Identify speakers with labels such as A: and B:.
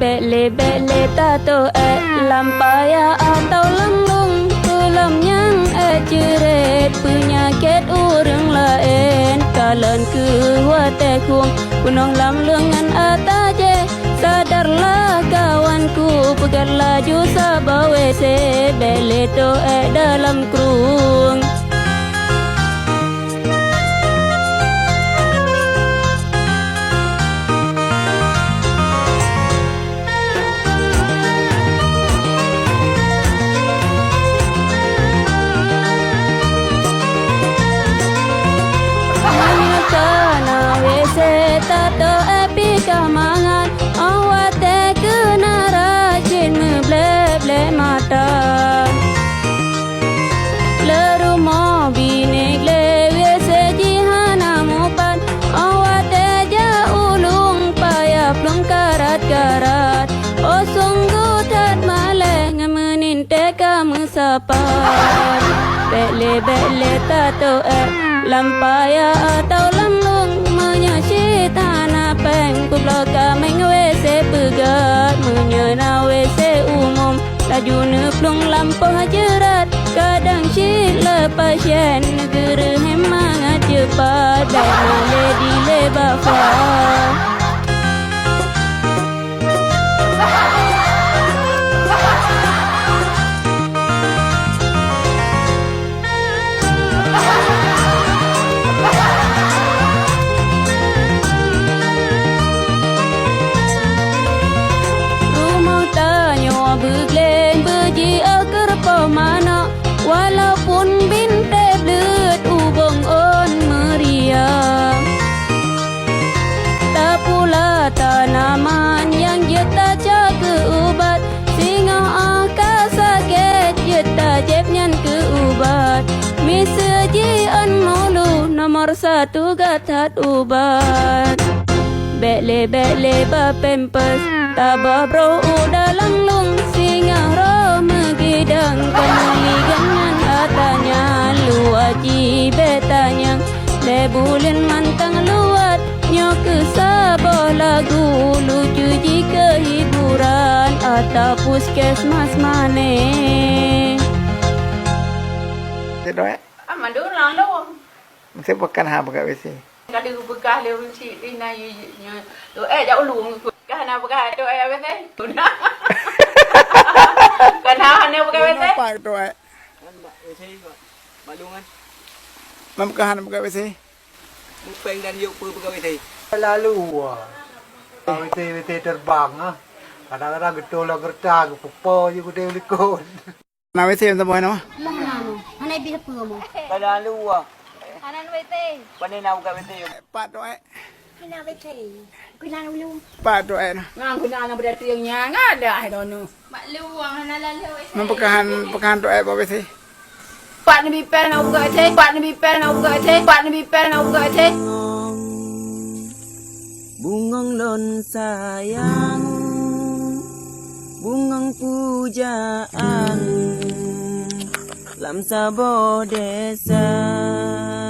A: bele tato lampaya atau lenglung tulam yang jerit penyakit urang lain kalan kuatekung punong lam lengan ataje sadarlah kawanku pegat laju sabawe se bele to dalam krung tato api kamangan awate kena rajin meble mata leru mo binek lewe sejihana mupan awate ja ulung payah plung karat oh sungguh tat maleh ngemenin teka musapan bele tato lampaya atau lamlung menyasi tanah peng ku bloka mengwese pegat menyena wese umum laju neplung lampau jerat kadang si lepas yen negeri hemangat cepat dan male di lebafa bergleng berji agar pemana walaupun binte belut ubong on meriah tak pula tanaman yang jeta jaga ubat singa akal sakit jeta jebnyan ke ubat miseji an mulu nomor satu gatat ubat bele bapempes tabah bro udah langlung singa ro megidang kanuli gangan atanya luaji betanya lebulin mantang luat nyok kesabah lagu lucu jika hiburan atau puskesmas mane
B: Tidak
C: Mandu lang lo.
B: Mesti bukan ha bukan besi.
C: Kali bekah le uci di na yu tu jauh lu kah na bekah tu besi. Tuna. Kana ne bekah besi.
B: Apa itu
D: Mbak besi Balungan.
B: Mam kahan bukan besi.
D: Mupeng dan yuk bukan besi.
E: Lalu besi terbang ah. Kadang-kadang getol gerta gepo je gede likon.
B: Na besi yang temui nama.
A: Lamano, hanay bisa mo.
D: Lalu
A: Hanan wete,
D: pandai nak bukan besi.
B: Pak tu
A: kina wete. Kina ulung.
B: Pak tu
C: Ngang kuna na berarti yang nyanga ada I don't know.
A: Mak luang hanalan lewe.
B: Mam pekahan tu apa besi.
C: Pak ni bipen na buka ce, pak ni bipen na buka ce, pak ni bipen na buka ce.
D: Bungong lon sayang, bungong pujaan, lam sabo desa.